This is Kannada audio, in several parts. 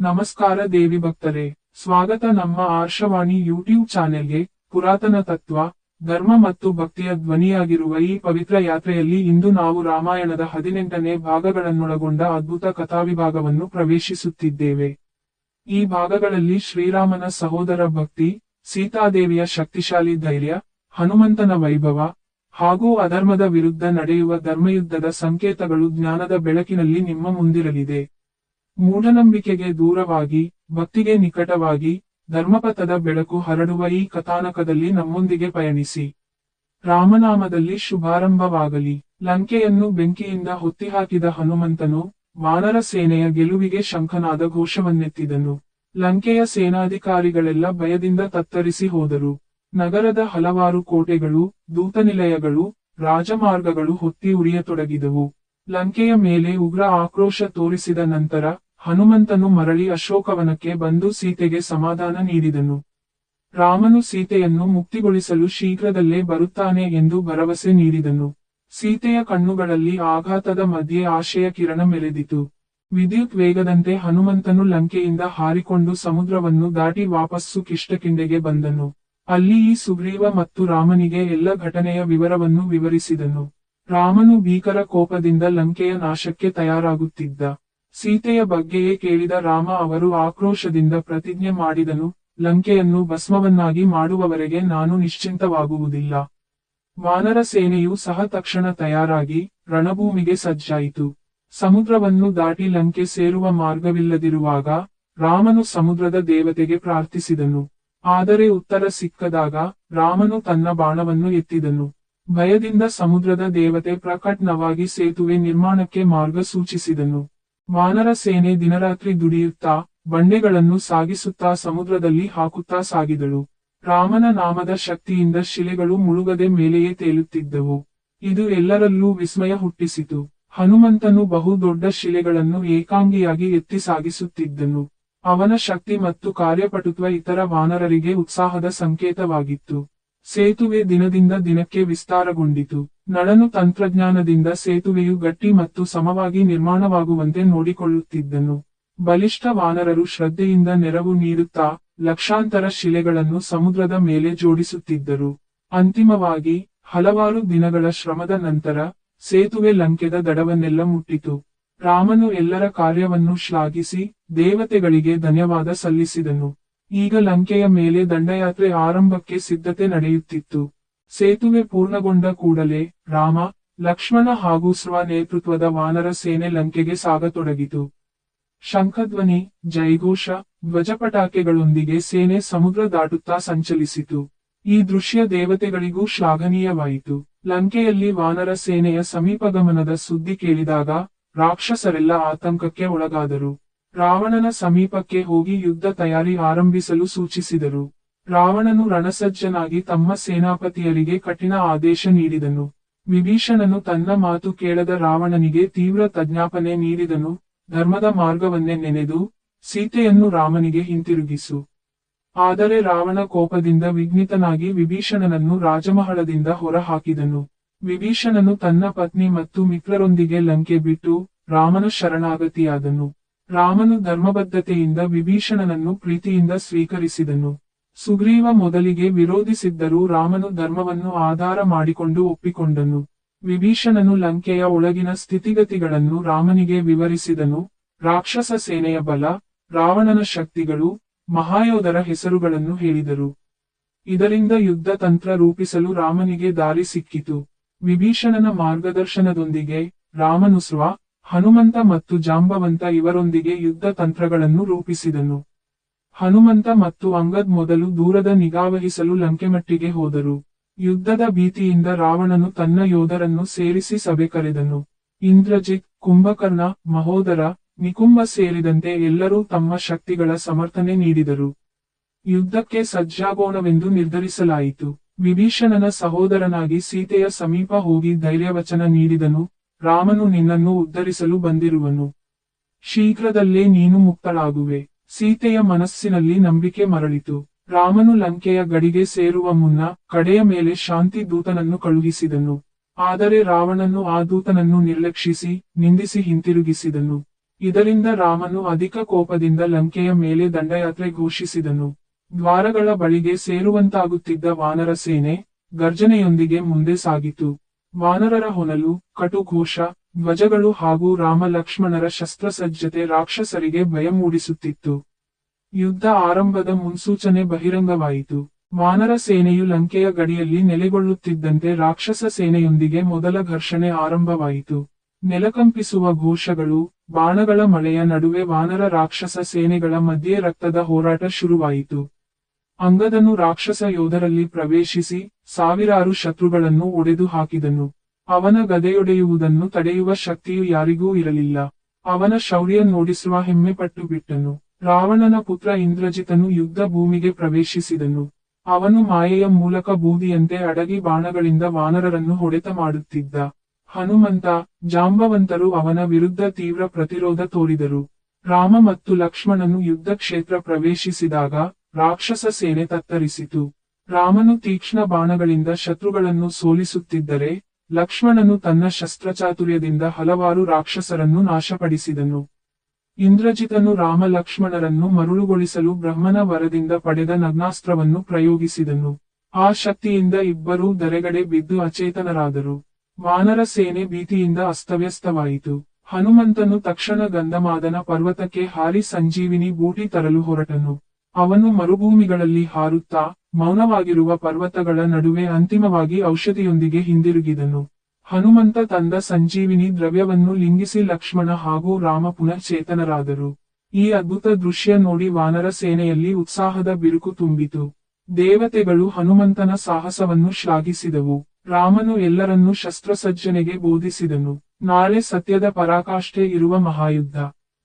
ನಮಸ್ಕಾರ ದೇವಿ ಭಕ್ತರೇ, ಸ್ವಾಗತ ನಮ್ಮ ಆರ್ಷವಾಣಿ ಯೂಟ್ಯೂಬ್ ಚಾನೆಲ್ಗೆ. ಪುರಾತನ ತತ್ವ, ಧರ್ಮ ಮತ್ತು ಭಕ್ತಿಯ ಧ್ವನಿಯಾಗಿರುವ ಈ ಪವಿತ್ರ ಯಾತ್ರೆಯಲ್ಲಿ ಇಂದು ನಾವು ರಾಮಾಯಣದ 18ನೇ ಭಾಗಗಳನ್ನೊಳಗೊಂಡ ಅದ್ಭುತ ಕಥಾವಿಭಾಗವನ್ನು ಪ್ರವೇಶಿಸುತ್ತಿದ್ದೇವೆ. ಈ ಭಾಗಗಳಲ್ಲಿ ಶ್ರೀರಾಮನ ಸಹೋದರ ಭಕ್ತಿ, ಸೀತಾದೇವಿಯ ಶಕ್ತಿಶಾಲಿ ಧೈರ್ಯ, ಹನುಮಂತನ ವೈಭವ, ಹಾಗೂ ಅಧರ್ಮದ ವಿರುದ್ಧ ನಡೆಯುವ ಧರ್ಮಯುದ್ಧದ ಸಂಕೇತಗಳು ಜ್ಞಾನದ ಬೆಳಕಿನಲ್ಲಿ ನಿಮ್ಮ ಮುಂದಿರಲಿದೆ. ಮೂಢನಂಬಿಕೆಗೆ ದೂರವಾಗಿ, ಭಕ್ತಿಗೆ ನಿಕಟವಾಗಿ, ಧರ್ಮಪಥದ ಬೆಳಕು ಹರಡುವ ಈ ಕಥಾನಕದಲ್ಲಿ ನಮ್ಮೊಂದಿಗೆ ಪಯಣಿಸಿ. ರಾಮನಾಮದಲ್ಲಿ ಶುಭಾರಂಭವಾಗಲಿ. ಲಂಕೆಯನ್ನು ಬೆಂಕಿಯಿಂದ ಹೊತ್ತಿಹಾಕಿದ ಹನುಮಂತನು, ವಾನರ ಸೇನೆಯ ಗೆಲುವಿಗೆ ಶಂಖನಾದ ಘೋಷವನ್ನೆತ್ತಿದನು. ಲಂಕೆಯ ಸೇನಾಧಿಕಾರಿಗಳೆಲ್ಲ ಭಯದಿಂದ ತತ್ತರಿಸಿ ಹೋದರು. ನಗರದ ಹಲವಾರು ಕೋಟೆಗಳು, ದೂತನಿಲಯಗಳು, ರಾಜಮಾರ್ಗಗಳು ಹೊತ್ತಿ ಉರಿಯತೊಡಗಿದವು. ಲಂಕೆಯ ಮೇಲೆ ಉಗ್ರ ಆಕ್ರೋಶ ತೋರಿಸಿದ ನಂತರ, ಹನುಮಂತನು ಮರಳಿ ಅಶೋಕವನಕ್ಕೆ ಬಂದು ಸೀತೆಗೆ ಸಮಾಧಾನ ನೀಡಿದನು. ರಾಮನು ಸೀತೆಯನ್ನು ಮುಕ್ತಿಗೊಳಿಸಲು ಶೀಘ್ರದಲ್ಲೇ ಬರುತ್ತಾನೆ ಎಂದು ಭರವಸೆ ನೀಡಿದನು. ಸೀತೆಯ ಕಣ್ಣುಗಳಲ್ಲಿ ಆಘಾತದ ಮಧ್ಯೆ ಆಶೆಯ ಕಿರಣ ಮೆರೆದಿತು. ವಿದ್ಯುತ್ ವೇಗದಂತೆ ಹನುಮಂತನು ಲಂಕೆಯಿಂದ ಹಾರಿಕೊಂಡು ಸಮುದ್ರವನ್ನು ದಾಟಿ ವಾಪಸ್ಸು ಕಿಷ್ಕಿಂಧೆಗೆ ಬಂದನು. ಅಲ್ಲಿ ಈ ಸುಗ್ರೀವ ಮತ್ತು ರಾಮನಿಗೆ ಎಲ್ಲ ಘಟನೆಯ ವಿವರವನ್ನು ವಿವರಿಸಿದನು. ರಾಮನು ಭೀಕರ ಕೋಪದಿಂದ ಲಂಕೆಯ ನಾಶಕ್ಕೆ ತಯಾರಾಗುತ್ತಿದ್ದ. ಸೀತೆಯ ಬಗ್ಗೆಯೇ ಕೇಳಿದ ರಾಮ ಅವರು ಆಕ್ರೋಶದಿಂದ ಪ್ರತಿಜ್ಞೆ ಮಾಡಿದನು, ಲಂಕೆಯನ್ನು ಭಸ್ಮವನ್ನಾಗಿ ಮಾಡುವವರೆಗೆ ನಾನು ನಿಶ್ಚಿಂತವಾಗುವುದಿಲ್ಲ. ವಾನರ ಸೇನೆಯೂ ಸಹ ತಕ್ಷಣ ತಯಾರಾಗಿ, ರಣಭೂಮಿಗೆ ಸಜ್ಜಾಯಿತು. ಸಮುದ್ರವನ್ನು ದಾಟಿ ಲಂಕೆ ಸೇರುವ ಮಾರ್ಗವಿಲ್ಲದಿರುವಾಗ, ರಾಮನು ಸಮುದ್ರದ ದೇವತೆಗೆ ಪ್ರಾರ್ಥಿಸಿದನು. ಆದರೆ ಉತ್ತರ ಸಿಕ್ಕದಾಗ, ರಾಮನು ತನ್ನ ಬಾಣವನ್ನು ಎತ್ತಿದನು. ಭಯದಿಂದ ಸಮುದ್ರದ ದೇವತೆ ಪ್ರಕಟವಾಗಿ ಸೇತುವೆ ನಿರ್ಮಾಣಕ್ಕೆ ಮಾರ್ಗ ಸೂಚಿಸಿದನು. ವಾನರ ಸೇನೆ ದಿನರಾತ್ರಿ ದುಡಿಯುತ್ತಾ, ಬಂಡೆಗಳನ್ನು ಸಾಗಿಸುತ್ತಾ ಸಮುದ್ರದಲ್ಲಿ ಹಾಕುತ್ತಾ ಸಾಗಿದಳು. ರಾಮನ ನಾಮದ ಶಕ್ತಿಯಿಂದ ಶಿಲೆಗಳು ಮುಳುಗದೆ ಮೇಲೆಯೇ ತೇಲುತ್ತಿದ್ದವು. ಇದು ಎಲ್ಲರಲ್ಲೂ ವಿಸ್ಮಯ ಹುಟ್ಟಿಸಿತು. ಹನುಮಂತನು ಬಹುದೊಡ್ಡ ಶಿಲೆಗಳನ್ನು ಏಕಾಂಗಿಯಾಗಿ ಎತ್ತಿ ಸಾಗಿಸುತ್ತಿದ್ದನು. ಅವನ ಶಕ್ತಿ ಮತ್ತು ಕಾರ್ಯಪಟುತ್ವ ಇತರ ವಾನರರಿಗೆ ಉತ್ಸಾಹದ ಸಂಕೇತವಾಗಿತ್ತು. ಸೇತುವೆ ದಿನದಿಂದ ದಿನಕ್ಕೆ ವಿಸ್ತಾರಗೊಂಡಿತು. ನಳನು ತಂತ್ರಜ್ಞಾನದಿಂದ ಸೇತುವೆಯು ಗಟ್ಟಿ ಮತ್ತು ಸಮವಾಗಿ ನಿರ್ಮಾಣವಾಗುವಂತೆ ನೋಡಿಕೊಳ್ಳುತ್ತಿದ್ದನು. ಬಲಿಷ್ಠ ವಾನರರು ಶ್ರದ್ಧೆಯಿಂದ ನೆರವು ನೀಡುತ್ತಾ, ಲಕ್ಷಾಂತರ ಶಿಲೆಗಳನ್ನು ಸಮುದ್ರದ ಮೇಲೆ ಜೋಡಿಸುತ್ತಿದ್ದರು. ಅಂತಿಮವಾಗಿ, ಹಲವಾರು ದಿನಗಳ ಶ್ರಮದ ನಂತರ, ಸೇತುವೆ ಲಂಕೆದ ದಡವನ್ನೆಲ್ಲ ಮುಟ್ಟಿತು. ರಾಮನು ಎಲ್ಲರ ಕಾರ್ಯವನ್ನು ಶ್ಲಾಘಿಸಿ, ದೇವತೆಗಳಿಗೆ ಧನ್ಯವಾದ ಸಲ್ಲಿಸಿದನು. ಈಗ ಲಂಕೆಯ ಮೇಲೆ ದಂಡಯಾತ್ರೆ ಆರಂಭಕ್ಕೆ ಸಿದ್ಧತೆ ನಡೆಯುತ್ತಿತ್ತು. ಸೇತುವೆ ಪೂರ್ಣಗೊಂಡ ಕೂಡಲೇ, ರಾಮ, ಲಕ್ಷ್ಮಣ ಹಾಗೂ ಸ್ವ ನೇತೃತ್ವದ ವಾನರ ಸೇನೆ ಲಂಕೆಗೆ ಸಾಗತೊಡಗಿತು. ಶಂಖಧ್ವನಿ, ಜೈಘೋಷ, ಧ್ವಜಪಟಾಕೆಗಳೊಂದಿಗೆ ಸೇನೆ ಸಮುದ್ರ ದಾಟುತ್ತಾ ಸಂಚಲಿಸಿತು. ಈ ದೃಶ್ಯ ದೇವತೆಗಳಿಗೂ ಶ್ಲಾಘನೀಯವಾಯಿತು. ಲಂಕೆಯಲ್ಲಿ ವಾನರ ಸೇನೆಯ ಸಮೀಪಗಮನದ ಸುದ್ದಿ ಕೇಳಿದಾಗ, ರಾಕ್ಷಸರೆಲ್ಲ ಆತಂಕಕ್ಕೆ ಒಳಗಾದರು. ರಾವಣನ ಸಮೀಪಕ್ಕೆ ಹೋಗಿ ಯುದ್ಧ ತಯಾರಿ ಆರಂಭಿಸಲು ಸೂಚಿಸಿದರು. ರಾವಣನು ರಣಸಜ್ಜನಾಗಿ ತಮ್ಮ ಸೇನಾಪತಿಯರಿಗೆ ಕಠಿಣ ಆದೇಶ ನೀಡಿದನು. ವಿಭೀಷಣನು ತನ್ನ ಮಾತು ಕೇಳದ ರಾವಣನಿಗೆ ತೀವ್ರ ತಜ್ಞಾಪನೆ ನೀಡಿದನು, ಧರ್ಮದ ಮಾರ್ಗವನ್ನೇ ನೆನೆದು, ಸೀತೆಯನ್ನು ರಾಮನಿಗೆ ಹಿಂತಿರುಗಿಸು. ಆದರೆ ರಾವಣ ಕೋಪದಿಂದ ವಿಘ್ನಿತನಾಗಿ ವಿಭೀಷಣನನ್ನು ರಾಜಮಹಲದಿಂದ ಹೊರಹಾಕಿದನು. ವಿಭೀಷಣನು ತನ್ನ ಪತ್ನಿ ಮತ್ತು ಮಿತ್ರರೊಂದಿಗೆ ಲಂಕೆ ಬಿಟ್ಟು, ರಾಮನ ಶರಣಾಗತಿಯಾದನು. ರಾಮನು ಧರ್ಮಬದ್ಧತೆಯಿಂದ ವಿಭೀಷಣನನ್ನು ಪ್ರೀತಿಯಿಂದ ಸ್ವೀಕರಿಸಿದನು. ಸುಗ್ರೀವ ಮೊದಲಿಗೆ ವಿರೋಧಿಸಿದ್ದರೂ ರಾಮನು ಧರ್ಮವನ್ನು ಆಧಾರ ಮಾಡಿಕೊಂಡು ಒಪ್ಪಿಕೊಂಡನು. ವಿಭೀಷಣನು ಲಂಕೆಯ ಒಳಗಿನ ಸ್ಥಿತಿಗತಿಗಳನ್ನು ರಾಮನಿಗೆ ವಿವರಿಸಿದನು. ರಾಕ್ಷಸ ಸೇನೆಯ ಬಲ, ರಾವಣನ ಶಕ್ತಿಗಳು, ಮಹಾಯೋಧರ ಹೆಸರುಗಳನ್ನು ಹೇಳಿದರು. ಇದರಿಂದ ಯುದ್ಧ ತಂತ್ರ ರೂಪಿಸಲು ರಾಮನಿಗೆ ದಾರಿ ಸಿಕ್ಕಿತು. ವಿಭೀಷಣನ ಮಾರ್ಗದರ್ಶನದೊಂದಿಗೆ, ರಾಮನು ಹನುಮಂತ ಮತ್ತು ಜಾಂಬವಂತ ಇವರೊಂದಿಗೆ ಯುದ್ಧ ತಂತ್ರಗಳನ್ನು ರೂಪಿಸಿದನು. ಹನುಮಂತ ಮತ್ತು ಅಂಗದ್ ಮೊದಲು ದೂರದ ನಿಗಾವಹಿಸಲು ಲಂಕೆಮಟ್ಟಿಗೆ ಹೋದರು. ಯುದ್ಧದ ಭೀತಿಯಿಂದ ರಾವಣನು ತನ್ನ ಯೋಧರನ್ನು ಸೇರಿಸಿ ಸಭೆ ಕರೆದನು. ಇಂದ್ರಜಿತ್, ಕುಂಭಕರ್ಣ, ಮಹೋದರ, ನಿಕುಂಭ ಸೇರಿದಂತೆ ಎಲ್ಲರೂ ತಮ್ಮ ಶಕ್ತಿಗಳ ಸಮರ್ಥನೆ ನೀಡಿದರು. ಯುದ್ಧಕ್ಕೆ ಸಜ್ಜಾಗೋಣವೆಂದು ನಿರ್ಧರಿಸಲಾಯಿತು. ವಿಭೀಷಣನ ಸಹೋದರನಾಗಿ ಸೀತೆಯ ಸಮೀಪ ಹೋಗಿ ಧೈರ್ಯವಚನ ನೀಡಿದನು, ರಾಮನು ನಿನ್ನನ್ನು ಉದ್ಧರಿಸಲು ಬಂದಿರುವನು. ಶೀಘ್ರದಲ್ಲೇ ನೀನು ಮುಕ್ತಳಾಗುವೆ. ಸೀತೆಯ ಮನಸ್ಸಿನಲ್ಲಿ ನಂಬಿಕೆ ಮರಳಿತು. ರಾಮನು ಲಂಕೆಯ ಗಡಿಗೆ ಸೇರುವ ಮುನ್ನ, ಕಡೆಯ ಮೇಲೆ ಶಾಂತಿ ದೂತನನ್ನು ಕಳುಹಿಸಿದನು. ಆದರೆ ರಾವಣನು ಆ ದೂತನನ್ನು ನಿರ್ಲಕ್ಷಿಸಿ, ನಿಂದಿಸಿ ಹಿಂತಿರುಗಿಸಿದನು. ಇದರಿಂದ ರಾಮನು ಅಧಿಕ ಕೋಪದಿಂದ ಲಂಕೆಯ ಮೇಲೆ ದಂಡಯಾತ್ರೆ ಘೋಷಿಸಿದನು. ದ್ವಾರಗಳ ಬಳಿಗೆ ಸೇರುವಂತಾಗುತ್ತಿದ್ದ ವಾನರ ಸೇನೆ ಗರ್ಜನೆಯೊಂದಿಗೆ ಮುಂದೆ ಸಾಗಿತು. ವಾನರರ ಹೊನಲು, ಕಟುಘೋಷ, ಧ್ವಜಗಳು ಹಾಗೂ ರಾಮ ಲಕ್ಷ್ಮಣರ ಶಸ್ತ್ರಸಜ್ಜತೆ ರಾಕ್ಷಸರಿಗೆ ಭಯ ಮೂಡಿಸುತ್ತಿತ್ತು. ಯುದ್ಧ ಆರಂಭದ ಮುನ್ಸೂಚನೆ ಬಹಿರಂಗವಾಯಿತು. ವಾನರ ಸೇನೆಯು ಲಂಕೆಯ ಗಡಿಯಲ್ಲಿ ನೆಲೆಗೊಳ್ಳುತ್ತಿದ್ದಂತೆ ರಾಕ್ಷಸ ಸೇನೆಯೊಂದಿಗೆ ಮೊದಲ ಘರ್ಷಣೆ ಆರಂಭವಾಯಿತು. ನೆಲಕಂಪಿಸುವ ಘೋಷಗಳು, ಬಾಣಗಳ ಮಳೆಯ ನಡುವೆ ವಾನರ ರಾಕ್ಷಸ ಸೇನೆಗಳ ಮಧ್ಯೆ ರಕ್ತದ ಹೋರಾಟ ಶುರುವಾಯಿತು. ಅಂಗದನು ರಾಕ್ಷಸ ಯೋಧರಲ್ಲಿ ಪ್ರವೇಶಿಸಿ ಸಾವಿರಾರು ಶತ್ರುಗಳನ್ನು ಒಡೆದು ಹಾಕಿದನು. ಅವನ ಗದೆಯೊಡೆಯುವುದನ್ನು ತಡೆಯುವ ಶಕ್ತಿಯು ಯಾರಿಗೂ ಇರಲಿಲ್ಲ. ಅವನ ಶೌರ್ಯ ನೋಡಿಸುವ ಹೆಮ್ಮೆ ಪಟ್ಟು ಬಿಟ್ಟನು. ರಾವಣನ ಪುತ್ರ ಇಂದ್ರಜಿತನು ಯುದ್ಧ ಭೂಮಿಗೆ ಪ್ರವೇಶಿಸಿದನು. ಅವನು ಮಾಯೆಯ ಮೂಲಕ ಬೂದಿಯಂತೆ ಅಡಗಿ ಬಾಣಗಳಿಂದ ವಾನರರನ್ನು ಹೊಡೆತ ಮಾಡುತ್ತಿದ್ದ. ಹನುಮಂತ, ಜಾಂಬವಂತರು ಅವನ ವಿರುದ್ಧ ತೀವ್ರ ಪ್ರತಿರೋಧ ತೋರಿದರು. ರಾಮ ಮತ್ತು ಲಕ್ಷ್ಮಣನು ಯುದ್ಧ ಕ್ಷೇತ್ರ ಪ್ರವೇಶಿಸಿದಾಗ ರಾಕ್ಷಸ ಸೇನೆ ತತ್ತರಿಸಿತು. ರಾಮನು ತೀಕ್ಷ್ಣ ಬಾಣಗಳಿಂದ ಶತ್ರುಗಳನ್ನು ಸೋಲಿಸುತ್ತಿದ್ದರೆ, ಲಕ್ಷ್ಮಣನು ತನ್ನ ಶಸ್ತ್ರಚಾತುರ್ಯದಿಂದ ಹಲವಾರು ರಾಕ್ಷಸರನ್ನು ನಾಶಪಡಿಸಿದನು. ಇಂದ್ರಜಿತನು ರಾಮ ಲಕ್ಷ್ಮಣರನ್ನು ಮರುಳುಗೊಳಿಸಲು ಬ್ರಹ್ಮನ ವರದಿಂದ ಪಡೆದ ನಗ್ನಾಸ್ತ್ರವನ್ನು ಪ್ರಯೋಗಿಸಿದನು. ಆ ಶಕ್ತಿಯಿಂದ ಇಬ್ಬರೂ ಧರೆಗಡೆ ಬಿದ್ದು ಅಚೇತನರಾದರು. ವಾನರ ಸೇನೆ ಭೀತಿಯಿಂದ ಅಸ್ತವ್ಯಸ್ತವಾಯಿತು. ಹನುಮಂತನು ತಕ್ಷಣ ಗಂಧಮಾದನ ಪರ್ವತಕ್ಕೆ ಹಾರಿ ಸಂಜೀವಿನಿ ಬೂಟಿ ತರಲು ಹೊರಟನು. ಅವನು ಮರುಭೂಮಿಗಳಲ್ಲಿ ಹಾರುತ್ತಾ ಮೌನವಾಗಿರುವ ಪರ್ವತಗಳ ನಡುವೆ ಅಂತಿಮವಾಗಿ ಔಷಧಿಯೊಂದಿಗೆ ಹಿಂದಿರುಗಿದನು. ಹನುಮಂತ ತಂದ ಸಂಜೀವಿನಿ ದ್ರವ್ಯವನ್ನು ಲಿಂಗಿಸಿ ಲಕ್ಷ್ಮಣ ಹಾಗೂ ರಾಮ ಪುನಶ್ಚೇತನರಾದರು. ಈ ಅದ್ಭುತ ದೃಶ್ಯ ನೋಡಿ ವಾನರ ಸೇನೆಯಲ್ಲಿ ಉತ್ಸಾಹದ ಬಿರುಕು ತುಂಬಿತು. ದೇವತೆಗಳು ಹನುಮಂತನ ಸಾಹಸವನ್ನು ಶ್ಲಾಘಿಸಿದವು. ರಾಮನು ಎಲ್ಲರನ್ನೂ ಶಸ್ತ್ರಸಜ್ಜನೆಗೆ ಬೋಧಿಸಿದನು. ನಾಳೆ ಸತ್ಯದ ಪರಾಕಾಷ್ಠೆ ಇರುವ ಮಹಾಯುದ್ಧ.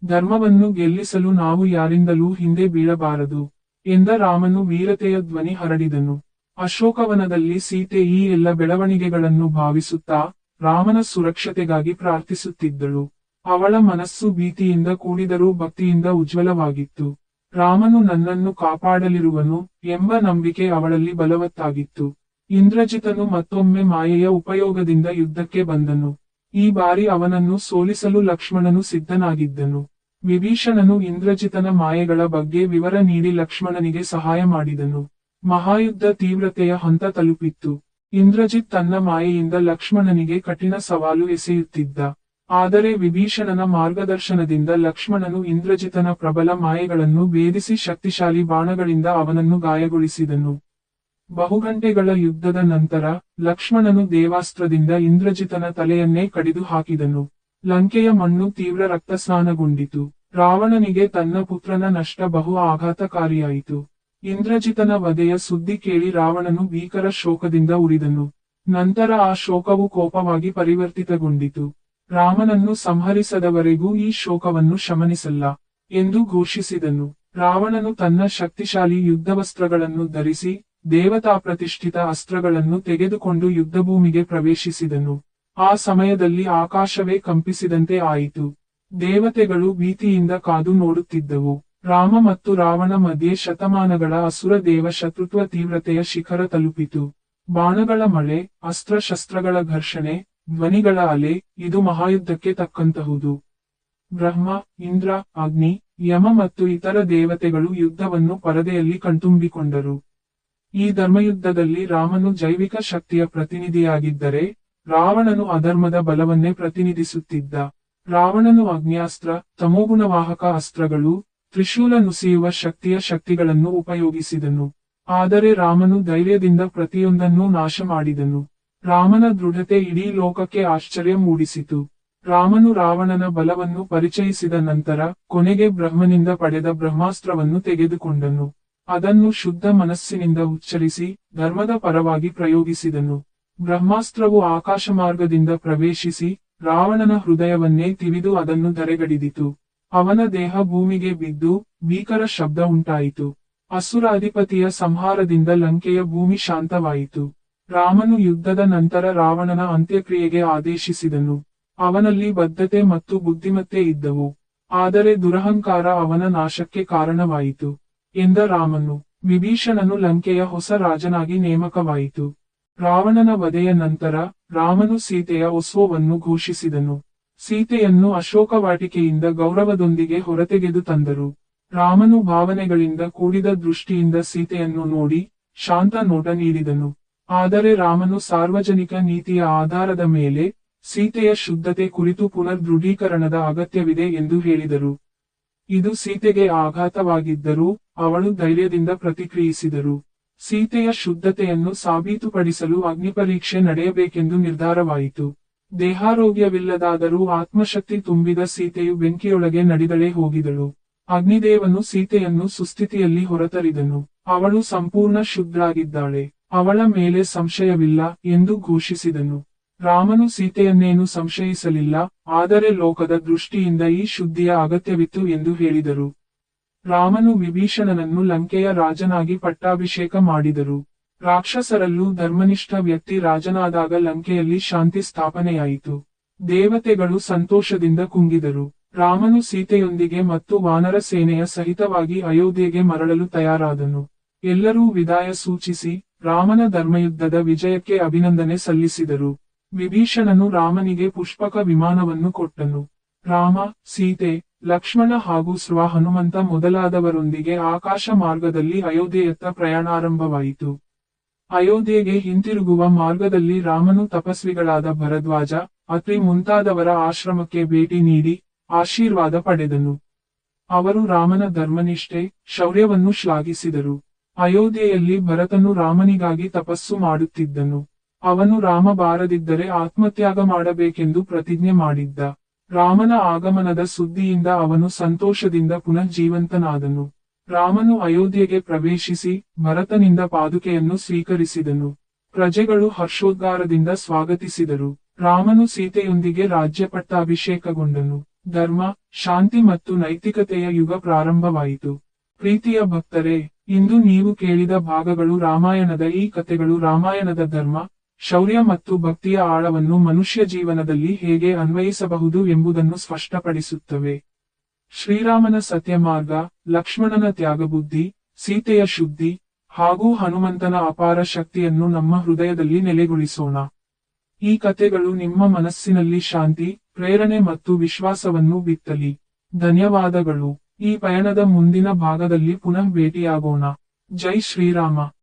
ಧರ್ಮವನ್ನು ಗೆಲ್ಲಿಸಲು ನಾವು ಯಾರಿಂದಲೂ ಹಿಂದೆ ಬೀಳಬಾರದು ಎಂದ ರಾಮನು ವೀರತೆಯ ಧ್ವನಿ ಹರಡಿದನು. ಅಶೋಕವನದಲ್ಲಿ ಸೀತೆ ಈ ಎಲ್ಲ ಬೆಳವಣಿಗೆಗಳನ್ನು ಭಾವಿಸುತ್ತಾ ರಾಮನ ಸುರಕ್ಷತೆಗಾಗಿ ಪ್ರಾರ್ಥಿಸುತ್ತಿದ್ದಳು. ಅವಳ ಮನಸ್ಸು ಭೀತಿಯಿಂದ ಕೂಡಿದರೂ ಭಕ್ತಿಯಿಂದ ಉಜ್ವಲವಾಗಿತ್ತು. ರಾಮನು ನನ್ನನ್ನು ಕಾಪಾಡಲಿರುವನು ಎಂಬ ನಂಬಿಕೆ ಅವಳಲ್ಲಿ ಬಲವತ್ತಾಗಿತ್ತು. ಇಂದ್ರಜಿತನು ಮತ್ತೊಮ್ಮೆ ಮಾಯೆಯ ಉಪಯೋಗದಿಂದ ಯುದ್ಧಕ್ಕೆ ಬಂದನು. ಈ ಬಾರಿ ಅವನನ್ನು ಸೋಲಿಸಲು ಲಕ್ಷ್ಮಣನು ಸಿದ್ಧನಾಗಿದ್ದನು. ವಿಭೀಷಣನು ಇಂದ್ರಜಿತನ ಮಾಯೆಗಳ ಬಗ್ಗೆ ವಿವರ ನೀಡಿ ಲಕ್ಷ್ಮಣನಿಗೆ ಸಹಾಯ ಮಾಡಿದನು. ಮಹಾಯುದ್ಧ ತೀವ್ರತೆಯ ಹಂತ ತಲುಪಿತ್ತು. ಇಂದ್ರಜಿತ್ ತನ್ನ ಮಾಯೆಯಿಂದ ಲಕ್ಷ್ಮಣನಿಗೆ ಕಠಿಣ ಸವಾಲು ಎಸೆಯುತ್ತಿದ್ದ. ಆದರೆ ವಿಭೀಷಣನ ಮಾರ್ಗದರ್ಶನದಿಂದ ಲಕ್ಷ್ಮಣನು ಇಂದ್ರಜಿತನ ಪ್ರಬಲ ಮಾಯೆಗಳನ್ನು ಭೇದಿಸಿ ಶಕ್ತಿಶಾಲಿ ಬಾಣಗಳಿಂದ ಅವನನ್ನು ಗಾಯಗೊಳಿಸಿದನು. ಬಹುಗಂಟೆಗಳ ಯುದ್ಧದ ನಂತರ ಲಕ್ಷ್ಮಣನು ದೇವಾಸ್ತ್ರದಿಂದ ಇಂದ್ರಜಿತನ ತಲೆಯನ್ನೇ ಕಡಿದು ಹಾಕಿದನು. ಲಂಕೆಯ ಮಣ್ಣು ತೀವ್ರ ರಕ್ತಸ್ನಾನಗೊಂಡಿತು. ರಾವಣನಿಗೆ ತನ್ನ ಪುತ್ರನ ನಷ್ಟ ಬಹು ಆಘಾತಕಾರಿಯಾಯಿತು. ಇಂದ್ರಜಿತನ ವಧೆಯ ಸುದ್ದಿ ಕೇಳಿ ರಾವಣನು ಭೀಕರ ಶೋಕದಿಂದ ಉರಿದನು. ನಂತರ ಆ ಶೋಕವು ಕೋಪವಾಗಿ ಪರಿವರ್ತಿತಗೊಂಡಿತು. ರಾಮನನ್ನು ಸಂಹರಿಸದವರೆಗೂ ಈ ಶೋಕವನ್ನು ಶಮನಿಸಲ್ಲ ಎಂದು ಘೋಷಿಸಿದನು. ರಾವಣನು ತನ್ನ ಶಕ್ತಿಶಾಲಿ ಯುದ್ಧವಸ್ತ್ರಗಳನ್ನು ಧರಿಸಿ ದೇವತಾಪ್ರತಿಷ್ಠಿತ ಅಸ್ತ್ರಗಳನ್ನು ತೆಗೆದುಕೊಂಡು ಯುದ್ಧಭೂಮಿಗೆ ಪ್ರವೇಶಿಸಿದನು. ಆ ಸಮಯದಲ್ಲಿ ಆಕಾಶವೇ ಕಂಪಿಸಿದಂತೆ ಆಯಿತು. ದೇವತೆಗಳು ಭೀತಿಯಿಂದ ಕಾದು ನೋಡುತ್ತಿದ್ದವು. ರಾಮ ಮತ್ತು ರಾವಣ ಮಧ್ಯೆ ಶತಮಾನಗಳ ಅಸುರ ದೇವ ಶತ್ರುತ್ವ ತೀವ್ರತೆಯ ಶಿಖರ ತಲುಪಿತು. ಬಾಣಗಳ ಮಳೆ, ಅಸ್ತ್ರಶಸ್ತ್ರಗಳ ಘರ್ಷಣೆ, ಧ್ವನಿಗಳ ಅಲೆ, ಇದು ಮಹಾಯುದ್ಧಕ್ಕೆ ತಕ್ಕಂತಹುದು. ಬ್ರಹ್ಮ, ಇಂದ್ರ, ಅಗ್ನಿ, ಯಮ ಮತ್ತು ಇತರ ದೇವತೆಗಳು ಯುದ್ಧವನ್ನು ಪರದೆಯಲ್ಲಿ ಕಣ್ತುಂಬಿಕೊಂಡರು. ಈ ಧರ್ಮಯುದ್ಧದಲ್ಲಿ ರಾಮನು ಜೈವಿಕ ಶಕ್ತಿಯ ಪ್ರತಿನಿಧಿಯಾಗಿದ್ದರೆ, ರಾವಣನು ಅಧರ್ಮದ ಬಲವನ್ನೇ ಪ್ರತಿನಿಧಿಸುತ್ತಿದ್ದ. ರಾವಣನು ಅಗ್ನ್ಯಾಸ್ತ್ರ, ತಮೋಗುಣವಾಹಕ ಅಸ್ತ್ರಗಳು, ತ್ರಿಶೂಲ ನುಸಿಯುವ ಶಕ್ತಿಗಳನ್ನು ಉಪಯೋಗಿಸಿದನು. ಆದರೆ ರಾಮನು ಧೈರ್ಯದಿಂದ ಪ್ರತಿಯೊಂದನ್ನೂ ನಾಶ ಮಾಡಿದನು. ರಾಮನ ದೃಢತೆ ಇಡೀ ಲೋಕಕ್ಕೆ ಆಶ್ಚರ್ಯ ಮೂಡಿಸಿತು. ರಾಮನು ರಾವಣನ ಬಲವನ್ನು ಪರಿಚಯಿಸಿದ ನಂತರ ಕೊನೆಗೆ ಬ್ರಹ್ಮನಿಂದ ಪಡೆದ ಬ್ರಹ್ಮಾಸ್ತ್ರವನ್ನು ತೆಗೆದುಕೊಂಡನು. ಅದನ್ನು ಶುದ್ಧ ಮನಸ್ಸಿನಿಂದ ಉಚ್ಚರಿಸಿ ಧರ್ಮದ ಪರವಾಗಿ ಪ್ರಯೋಗಿಸಿದನು. ಬ್ರಹ್ಮಾಸ್ತ್ರವು ಆಕಾಶಮಾರ್ಗದಿಂದ ಪ್ರವೇಶಿಸಿ ರಾವಣನ ಹೃದಯವನ್ನೇ ತಿವಿದು ಅದನ್ನು ಧರೆಗಡಿದಿತು. ಅವನ ದೇಹ ಭೂಮಿಗೆ ಬಿದ್ದು ಭೀಕರ ಶಬ್ದ ಉಂಟಾಯಿತು. ಅಸುರ ಅಧಿಪತಿಯ ಸಂಹಾರದಿಂದ ಲಂಕೆಯ ಭೂಮಿ ಶಾಂತವಾಯಿತು. ರಾಮನು ಯುದ್ಧದ ನಂತರ ರಾವಣನ ಅಂತ್ಯಕ್ರಿಯೆಗೆ ಆದೇಶಿಸಿದನು. ಅವನಲ್ಲಿ ಬದ್ಧತೆ ಮತ್ತು ಬುದ್ಧಿಮತ್ತೆ ಇದ್ದವು. ಆದರೆ ದುರಹಂಕಾರ ಅವನ ನಾಶಕ್ಕೆ ಕಾರಣವಾಯಿತು ಎಂದ ರಾಮನು. ವಿಭೀಷಣನು ಲಂಕೆಯ ಹೊಸ ರಾಜನಾಗಿ ನೇಮಕವಾಯಿತು. ರಾವಣನ ವಧೆಯ ನಂತರ ರಾಮನು ಸೀತೆಯ ಉತ್ಸವವನ್ನು ಘೋಷಿಸಿದನು. ಸೀತೆಯನ್ನು ಅಶೋಕವಾಟಿಕೆಯಿಂದ ಗೌರವದೊಂದಿಗೆ ಹೊರತೆಗೆದು ತಂದರು. ರಾಮನು ಭಾವನೆಗಳಿಂದ ಕೂಡಿದ ದೃಷ್ಟಿಯಿಂದ ಸೀತೆಯನ್ನು ನೋಡಿ ಶಾಂತ ನೋಟ ನೀಡಿದನು. ಆದರೆ ರಾಮನು ಸಾರ್ವಜನಿಕ ನೀತಿಯ ಆಧಾರದ ಮೇಲೆ ಸೀತೆಯ ಶುದ್ಧತೆ ಕುರಿತು ಪುನರ್ ದೃಢೀಕರಣದ ಅಗತ್ಯವಿದೆ ಎಂದು ಹೇಳಿದರು. ಇದು ಸೀತೆಗೆ ಆಘಾತವಾಗಿದ್ದರೂ ಅವಳು ಧೈರ್ಯದಿಂದ ಪ್ರತಿಕ್ರಿಯಿಸಿದರು. ಸೀತೆಯ ಶುದ್ಧತೆಯನ್ನು ಸಾಬೀತುಪಡಿಸಲು ಅಗ್ನಿಪರೀಕ್ಷೆ ನಡೆಯಬೇಕೆಂದು ನಿರ್ಧಾರವಾಯಿತು. ದೇಹಾರೋಗ್ಯವಿಲ್ಲದಾದರೂ ಆತ್ಮಶಕ್ತಿ ತುಂಬಿದ ಸೀತೆಯು ಬೆಂಕಿಯೊಳಗೆ ನಡೆದಳೆ ಹೋಗಿದಳು. ಅಗ್ನಿದೇವನು ಸೀತೆಯನ್ನು ಸುಸ್ಥಿತಿಯಲ್ಲಿ ಹೊರತರಿದನು. ಅವಳು ಸಂಪೂರ್ಣ ಶುದ್ಧಳಾಗಿದ್ದಾಳೆ, ಅವಳ ಮೇಲೆ ಸಂಶಯವಿಲ್ಲ ಎಂದು ಘೋಷಿಸಿದನು. ರಾಮನು ಸೀತೆಯನ್ನೇನು ಸಂಶಯಿಸಲಿಲ್ಲ, ಆದರೆ ಲೋಕದ ದೃಷ್ಟಿಯಿಂದ ಈ ಶುದ್ಧಿಯ ಅಗತ್ಯವಿತ್ತು ಎಂದು ಹೇಳಿದರು. ರಾಮನು ವಿಭೀಷಣನನ್ನು ಲಂಕೆಯ ರಾಜನಾಗಿ ಪಟ್ಟಾಭಿಷೇಕ ಮಾಡಿದರು. ರಾಕ್ಷಸರಲ್ಲೂ ಧರ್ಮನಿಷ್ಠ ವ್ಯಕ್ತಿ ರಾಜನಾದಾಗ ಲಂಕೆಯಲ್ಲಿ ಶಾಂತಿ ಸ್ಥಾಪನೆಯಾಯಿತು. ದೇವತೆಗಳು ಸಂತೋಷದಿಂದ ಕುಂಗಿದರು. ರಾಮನು ಸೀತೆಯೊಂದಿಗೆ ಮತ್ತು ವಾನರ ಸೇನೆಯ ಸಹಿತವಾಗಿ ಅಯೋಧ್ಯೆಗೆ ಮರಳಲು ತಯಾರಾದನು. ಎಲ್ಲರೂ ವಿದಾಯ ಸೂಚಿಸಿ ರಾಮನ ಧರ್ಮಯುದ್ಧದ ವಿಜಯಕ್ಕೆ ಅಭಿನಂದನೆ ಸಲ್ಲಿಸಿದರು. ವಿಭೀಷಣನು ರಾಮನಿಗೆ ಪುಷ್ಪಕ ವಿಮಾನವನ್ನು ಕೊಟ್ಟನು. ರಾಮ, ಸೀತೆ, ಲಕ್ಷ್ಮಣ ಹಾಗೂ ಹನುಮಂತ ಮೊದಲಾದವರೊಂದಿಗೆ ಆಕಾಶ ಮಾರ್ಗದಲ್ಲಿ ಅಯೋಧ್ಯೆಯತ್ತ ಪ್ರಯಾಣಾರಂಭವಾಯಿತು. ಅಯೋಧ್ಯೆಗೆ ಹಿಂತಿರುಗುವ ಮಾರ್ಗದಲ್ಲಿ ರಾಮನು ತಪಸ್ವಿಗಳಾದ ಭರದ್ವಾಜ, ಅತ್ರಿ ಮುಂತಾದವರ ಆಶ್ರಮಕ್ಕೆ ಭೇಟಿ ನೀಡಿ ಆಶೀರ್ವಾದ ಪಡೆದನು. ಅವರು ರಾಮನ ಧರ್ಮನಿಷ್ಠೆ, ಶೌರ್ಯವನ್ನು ಶ್ಲಾಘಿಸಿದರು. ಅಯೋಧ್ಯೆಯಲ್ಲಿ ಭರತನು ರಾಮನಿಗಾಗಿ ತಪಸ್ಸು ಮಾಡುತ್ತಿದ್ದನು. ಅವನು ರಾಮ ಬಾರದಿದ್ದರೆ ಆತ್ಮತ್ಯಾಗ ಮಾಡಬೇಕೆಂದು ಪ್ರತಿಜ್ಞೆ ಮಾಡಿದ್ದ. ರಾಮನ ಆಗಮನದ ಸುದ್ದಿಯಿಂದ ಅವನು ಸಂತೋಷದಿಂದ ಪುನಃ ಜೀವಂತನಾದನು. ರಾಮನು ಅಯೋಧ್ಯೆಗೆ ಪ್ರವೇಶಿಸಿ ಭರತನಿಂದ ಪಾದುಕೆಯನ್ನು ಸ್ವೀಕರಿಸಿದನು. ಪ್ರಜೆಗಳು ಹರ್ಷೋದ್ಗಾರದಿಂದ ಸ್ವಾಗತಿಸಿದರು. ರಾಮನು ಸೀತೆಯೊಂದಿಗೆ ರಾಜ್ಯಪಟ್ಟಾಭಿಷೇಕಗೊಂಡನು. ಧರ್ಮ, ಶಾಂತಿ ಮತ್ತು ನೈತಿಕತೆಯ ಯುಗ ಪ್ರಾರಂಭವಾಯಿತು. ಪ್ರೀತಿಯ ಭಕ್ತರೇ, ಇಂದು ನೀವು ಕೇಳಿದ ಭಾಗಗಳು ರಾಮಾಯಣದ ಈ ಕಥೆಗಳು ರಾಮಾಯಣದ ಧರ್ಮ, ಶೌರ್ಯ ಮತ್ತು ಭಕ್ತಿಯ ಆಳವನ್ನು ಮನುಷ್ಯ ಜೀವನದಲ್ಲಿ ಹೇಗೆ ಅನ್ವಯಿಸಬಹುದು ಎಂಬುದನ್ನು ಸ್ಪಷ್ಟಪಡಿಸುತ್ತವೆ. ಶ್ರೀರಾಮನ ಸತ್ಯಮಾರ್ಗ, ಲಕ್ಷ್ಮಣನ ತ್ಯಾಗಬುದ್ಧಿ, ಸೀತೆಯ ಶುದ್ಧಿ, ಹಾಗೂ ಹನುಮಂತನ ಅಪಾರ ಶಕ್ತಿಯನ್ನು ನಮ್ಮ ಹೃದಯದಲ್ಲಿ ನೆಲೆಗೊಳಿಸೋಣ. ಈ ಕಥೆಗಳು ನಿಮ್ಮ ಮನಸ್ಸಿನಲ್ಲಿ ಶಾಂತಿ, ಪ್ರೇರಣೆ ಮತ್ತು ವಿಶ್ವಾಸವನ್ನು ಬಿತ್ತಲಿ. ಧನ್ಯವಾದಗಳು. ಈ ಪಯಣದ ಮುಂದಿನ ಭಾಗದಲ್ಲಿ ಪುನಃ ಭೇಟಿಯಾಗೋಣ. ಜೈ ಶ್ರೀರಾಮ.